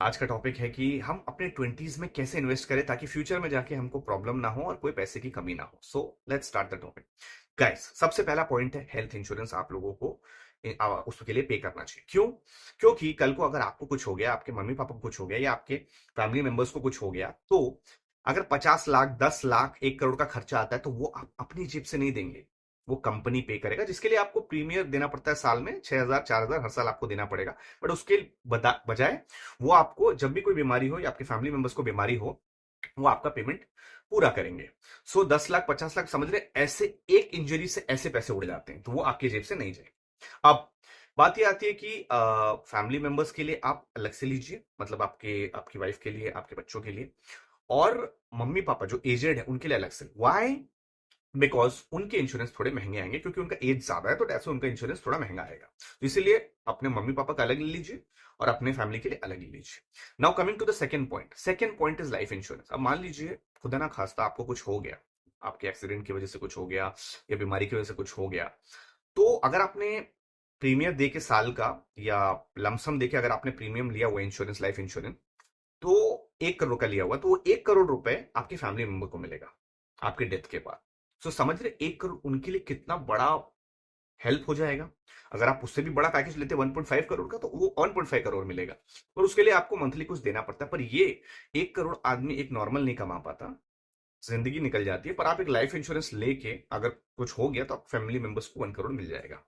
आज का टॉपिक है कि हम अपने 20s में कैसे इन्वेस्ट करें ताकि फ्यूचर में जाके हमको प्रॉब्लम ना हो और कोई पैसे की कमी ना हो। So let's start the topic. Guys, सबसे पहला पॉइंट है हेल्थ इंश्योरेंस। आप लोगों को उसके लिए पे करना चाहिए। क्यों? क्योंकि कल को अगर आपको कुछ हो गया, आपके मम्मी पापा को कुछ हो गया या आपके फैमिली मेंबर्स को कुछ हो गया, तो अगर 50 लाख, 10 लाख, 1 करोड़ का खर्चा आता है तो वो आप अपनी जेब से नहीं देंगे, वो कंपनी पे करेगा, जिसके लिए आपको प्रीमियर देना पड़ता है। साल में 6,000, 4,000 हर साल आपको देना पड़ेगा। बट उसके बजाय वो आपको जब भी कोई बीमारी हो या आपके फैमिली मेंबर्स को बीमारी हो, वो आपका पेमेंट पूरा करेंगे। सो 10 लाख, 50 लाख, समझ रहे, ऐसे एक इंजरी से ऐसे पैसे उड़ जाते हैं, तो वो आपकी जेब से नहीं जाए। अब बात ये आती है कि फैमिली मेंबर्स के लिए आप अलग से लीजिए, मतलब आपकी वाइफ के लिए, आपके बच्चों के लिए, और मम्मी पापा जो एजेड है उनके लिए अलग से। वाई? बिकॉज उनके इंश्योरेंस थोड़े महंगे आएंगे, क्योंकि उनका एज ज्यादा है, तो ऐसे उनका इंश्योरेंस थोड़ा महंगा आएगा। तो इसीलिए अपने मम्मी पापा का अलग ले लीजिए और अपने फैमिली के लिए अलग ले लीजिए। Now coming to the second point is life insurance. अब मान लीजिए खुदा ना खास्ता आपको कुछ हो गया, आपके एक्सीडेंट की वजह से कुछ हो गया या बीमारी की वजह से कुछ हो गया, तो अगर आपने प्रीमियर दे के साल का या लमसम दे के अगर आपने प्रीमियम लिया हुआ इंश्योरेंस, लाइफ इंश्योरेंस, तो 1 करोड़ का लिया हुआ, तो वो 1 करोड़ रुपए आपके फैमिली मेंबर को मिलेगा आपके डेथ के बाद। सो समझ रहे, 1 करोड़ उनके लिए कितना बड़ा हेल्प हो जाएगा। अगर आप उससे भी बड़ा पैकेज लेते 1.5 करोड़ का, तो वो 1.5 करोड़ मिलेगा, और उसके लिए आपको मंथली कुछ देना पड़ता है। पर ये 1 करोड़ आदमी एक नॉर्मल नहीं कमा पाता, जिंदगी निकल जाती है। पर आप एक लाइफ इंश्योरेंस लेके अगर कुछ हो गया तो आप फैमिली मेंबर्स को 1 करोड़ मिल जाएगा।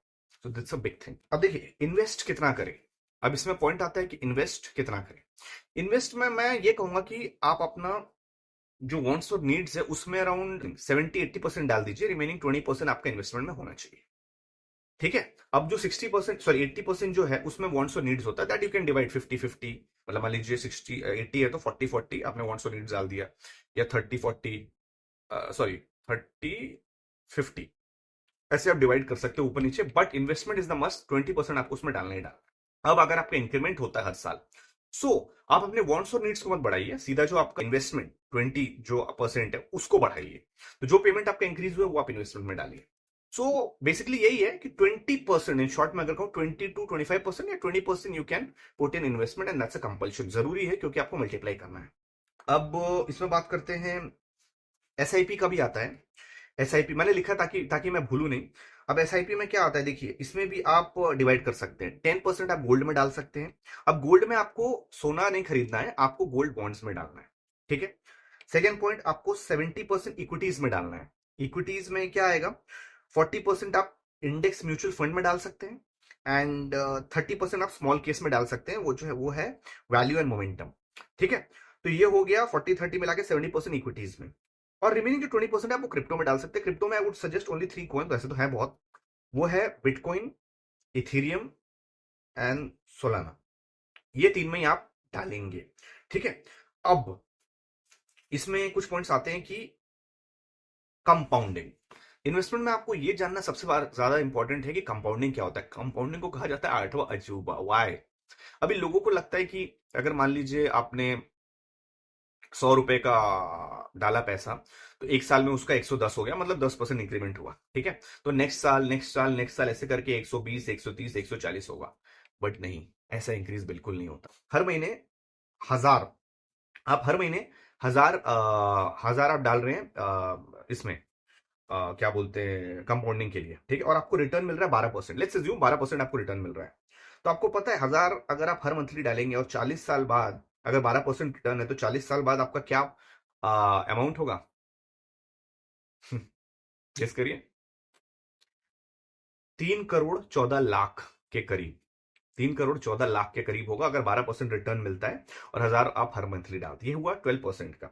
सो दिट्स अ बिग थिंग। अब देखिए, इन्वेस्ट कितना करें। अब इसमें पॉइंट आता है कि इन्वेस्ट कितना करें। इन्वेस्ट में मैं ये कहूंगा कि आप अपना जो वांट्स और नीड्स है उसमें अराउंड 70-80% डाल दीजिए, रिमेनिंग 20% आपका इन्वेस्टमेंट में होना चाहिए। ठीक है? अब जो 60%, सॉरी 80% जो है उसमें वांट्स और नीड्स होता है, दैट यू कैन डिवाइड 50-50। मतलब मान लीजिए 60-80 है तो 40-40 आपने वांट्स और नीड्स डाल दिया, या 30-40, सॉरी 30-50, ऐसे आप डिवाइड कर सकते हो ऊपर नीचे। But investment is the must, 20% आपको उसमें डालना ही डालना। अब अगर आपका इंक्रीमेंट होता है हर साल, सो आप अपने वांट्स और नीड्स को मत बढ़ाइए, सीधा जो आपका इन्वेस्टमेंट 20% है उसको बढ़ाइए। तो जो पेमेंट आपका इंक्रीज हुआ वो आप इन्वेस्टमेंट में डालिए। सो बेसिकली यही है कि 20%, इन शॉर्ट में अगर कहूं 20 to 25% या 20% you can put in investment, and that's a compulsion. जरूरी है क्योंकि आपको मल्टीप्लाई करना है। अब इसमें बात करते हैं, एसआईपी का भी आता है। एसआईपी मैंने लिखा ताकि ताकि मैं भूलूं नहीं। अब एसआईपी में क्या आता है, देखिए इसमें भी आप डिवाइड कर सकते हैं। 10% आप गोल्ड में डाल सकते हैं। अब गोल्ड में आपको सोना नहीं खरीदना है, आपको गोल्ड बॉन्ड्स में डालना है। ठीक है? सेकेंड पॉइंट, आपको 70% इक्विटीज में डालना है। इक्विटीज में क्या आएगा, 40% आप इंडेक्स म्यूचुअल फंड में डाल सकते हैं, एंड 30% आप स्मॉल केस में डाल सकते हैं, वो जो है वो है वैल्यू एंड मोमेंटम। ठीक है? तो ये हो गया 40-30 मिला के 70% इक्विटीज में, और रिमेनिंग जो 20% है वो क्रिप्टो में डाल सकते हैं। क्रिप्टो में I would suggest only 3 coin, वैसे तो है बहुत। वो है बिटकॉइन, इथीरियम एंड सोलाना। ये तीन में ही आप डालेंगे। ठीक है? अब इसमें कुछ पॉइंट्स आते हैं कि कंपाउंडिंग। इन्वेस्टमेंट में आपको ये जानना सबसे ज्यादा इंपॉर्टेंट है कि कंपाउंडिंग क्या होता है। कंपाउंडिंग को कहा जाता है आठवां अजूबा। वाई? अभी लोगों को लगता है कि अगर मान लीजिए आपने 100 रुपए का डाला पैसा, तो एक साल में उसका 110 हो गया, मतलब 10% इंक्रीमेंट हुआ। ठीक है? तो नेक्स्ट साल ऐसे करके 120, 130, 140 होगा। बट नहीं, ऐसा इंक्रीज बिल्कुल नहीं होता। हर महीने 1000, आप हर महीने हजार आप डाल रहे हैं इसमें, क्या बोलते हैं, कंपाउंडिंग के लिए। ठीक है? और आपको रिटर्न मिल रहा है 12%। लेट्स अज्यूम 12% आपको रिटर्न मिल रहा है। तो आपको पता है 1000 अगर आप हर मंथली डालेंगे और 40 साल बाद अगर 12% रिटर्न है, तो 40 साल बाद आपका क्या अमाउंट होगा? गेस करिए। 3 करोड़ 14 लाख के करीब। 3 करोड़ 14 लाख के करीब होगा अगर 12% रिटर्न मिलता है और 1000 आप हर मंथली डालते, ये हुआ 12% का।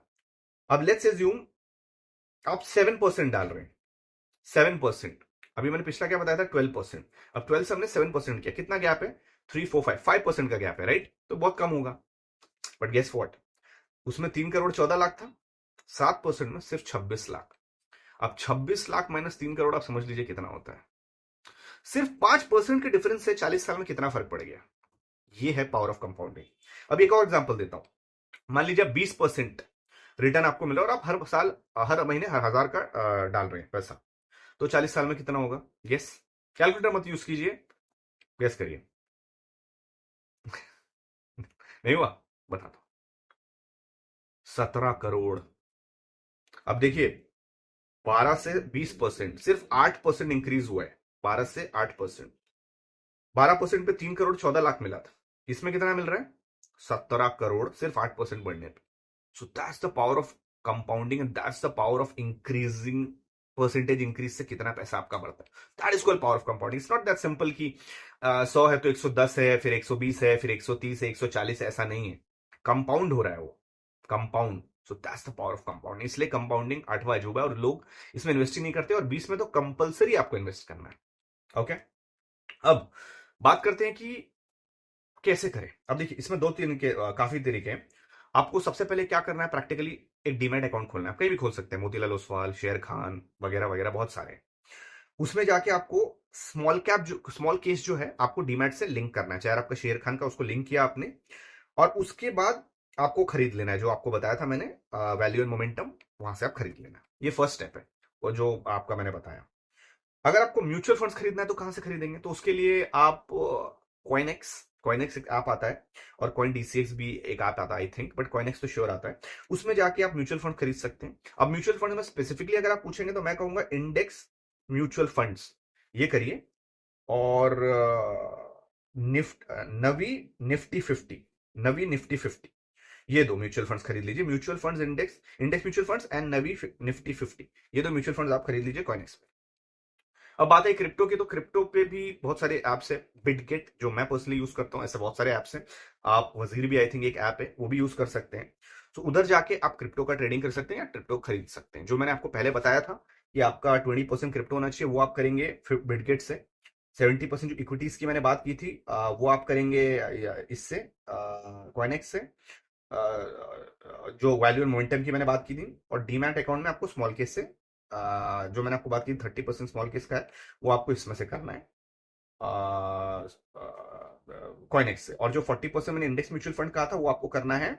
अब लेट्स एज्यूम आप 7% डाल रहे हैं। 7%, अभी मैंने पिछला क्या बताया था, 12%। अब 12 से हमने 7% किया, कितना गैप है? 3, 4, 5% का गैप है, राइट? तो बहुत कम होगा। बट गेस व्हाट, उसमें 3 करोड़ 14 लाख था, 7% में सिर्फ 26 लाख। अब 26 लाख माइनस 3 करोड़, आप समझ लीजिए कितना होता है। सिर्फ 5% के डिफरेंस से 40 साल में कितना फर्क पड़ गया। ये है पावर ऑफ कंपाउंडिंग। अब एक और एग्जांपल देता हूं। मान लीजिए 20% रिटर्न आपको मिला और आप हर साल, हर महीने, हर 1000 का डाल रहे हैं पैसा, तो 40 साल में कितना होगा? गेस। कैलकुलेटर मत यूज कीजिए, गेस करिए। नहीं हुआ? बता दो। 17 करोड़। अब देखिए, 12 से 20%, सिर्फ 8% इंक्रीज हुआ है। 12 से 8%। 12% पे 3 करोड़ 14 लाख मिला था। इसमें कितना मिल रहा है? 17 करोड़ सिर्फ 8% बढ़ने पे। So that's the power of compounding and that's the power of increasing. Percentage increase से कितना पैसा आपका बढ़ता है, that is called power of compounding. It's not that simple कि 100 है तो 110 है, फिर 120 है, फिर 130 है, 140 है, ऐसा नहीं है। कंपाउंड हो रहा है वो, compound. So that's the power of compounding. इसलिए कंपाउंडिंग आठवां अजूबा है और लोग इसमें इन्वेस्ट ही नहीं करते, और 20 में तो कंपलसरी आपको इन्वेस्ट करना है। ओके, अब बात करते हैं कि कैसे करें। अब देखिए, इसमें दो तीन के काफी तरीके हैं। आपको सबसे पहले क्या करना है, प्रैक्टिकली एक डीमैट अकाउंट खोलना है। आप कहीं भी खोल सकते हैं, मोतीलाल ओसवाल, शेर खान वगैरह वगैरह बहुत सारे हैं। उसमें जाके आपको स्मॉल केस जो है आपको डीमैट से लिंक करना है। चाहे आपका शेर खान का उसको लिंक किया आपने, और उसके बाद आपको खरीद लेना है, जो आपको बताया था मैंने, वैल्यू एंड मोमेंटम, वहां से आप खरीद लेना। ये फर्स्ट स्टेप है, वो जो आपका मैंने बताया। अगर आपको म्यूचुअल फंड्स खरीदना है तो कहां से खरीदेंगे? तो उसके लिए आप कॉइनेक्स, कॉइनेक्स एक ऐप आता है, और कॉइन डीसीएक्स भी एक ऐप आता है आई थिंक, बट कॉइनेक्स तो श्योर आता है। उसमें जाके आप म्यूचुअल फंड खरीद सकते हैं। अब म्यूचुअल फंड में स्पेसिफिकली अगर आप पूछेंगे तो मैं कहूंगा इंडेक्स म्यूचुअल फंड्स, ये करिए। और नवी निफ्टी 50, नवी निफ्टी 50, ये दो म्यूचुअल फंड्स खरीद लीजिए। Mutual funds index, index mutual funds and Navi Nifty 50, ये दो म्यूचुअल फंड्स आप खरीद लीजिए कॉइनेक्स पे। अब बात है क्रिप्टो की, तो क्रिप्टो पे भी बहुत सारे ऐप्स है। बिटगेट जो मैं पर्सनली यूज करता हूँ, ऐसे बहुत सारे ऐप्स हैं। आप वजीर भी आई थिंक एक ऐप है, वो भी यूज कर सकते हैं। तो उधर जाके आप क्रिप्टो का ट्रेडिंग कर सकते हैं या क्रिप्टो खरीद सकते हैं। जो मैंने आपको पहले बताया था कि आपका 20% क्रिप्टो होना चाहिए, वो आप करेंगे बिटगेट से। 70% जो इक्विटीज की मैंने बात की थी, वो आप करेंगे इससे, कॉइनेक्स से। जो वैल्यू एंड मोमेंटम की मैंने बात की थी, और डीमैट अकाउंट में आपको स्मॉल केस से, जो मैंने आपको बात की 30% स्मॉल केस का है, वो आपको इसमें से करना है कॉइनेक्स से। और जो 40% मैंने इंडेक्स म्यूचुअल फंड कहा था, वो आपको करना है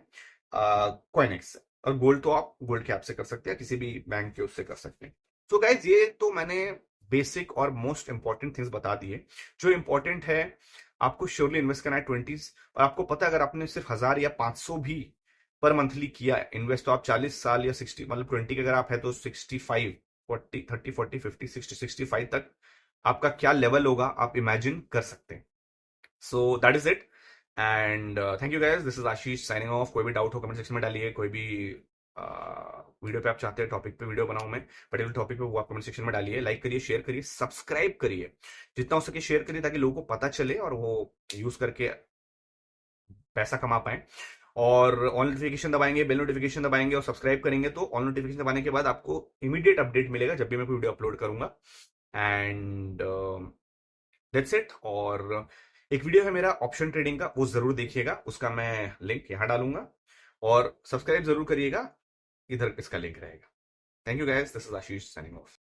कॉइनेक्स से। और गोल्ड तो आप गोल्ड के ऐप से कर सकते हैं, किसी भी बैंक के उससे कर सकते हैं। तो गाइज, ये तो मैंने बेसिक और मोस्ट इंपॉर्टेंट थिंग्स बता दिए। जो इंपॉर्टेंट है, आपको श्योरली इन्वेस्ट करना है 20s। और आपको पता है, अगर आपने सिर्फ 1000 या 500 भी पर मंथली किया इन्वेस्ट, तो आप 40 साल या 60, मतलब 20 के अगर आप है तो 65, 40, 30, 40, 50, 60, 65 तक आपका क्या लेवल होगा, आप इमेजिन कर सकते हैं। So that is it, and thank you guys, this is Ashish signing off. कोई भी डाउट हो कमेंट सेक्शन में डालिए। कोई भी वीडियो पे आप चाहते हैं टॉपिक पे वीडियो बनाऊं मैं, पर्टिकुलर टॉपिक पे, वो आप कमेंट सेक्शन में डालिए। लाइक करिए, शेयर करिए, सब्सक्राइब करिए, जितना हो सके शेयर करिए, ताकि लोगों को पता चले और वो यूज करके पैसा कमा पाए। और ऑल नोटिफिकेशन दबाएंगे, बेल नोटिफिकेशन दबाएंगे और सब्सक्राइब करेंगे, तो ऑल नोटिफिकेशन दबाने के बाद आपको इमीडिएट अपडेट मिलेगा जब भी मैं कोई वीडियो अपलोड करूंगा। And that's it. और एक वीडियो है मेरा ऑप्शन ट्रेडिंग का, वो जरूर देखिएगा, उसका मैं लिंक यहाँ डालूंगा। और सब्सक्राइब जरूर करिएगा, इधर इसका लिंक रहेगा। Thank you guys, this is Ashish signing off.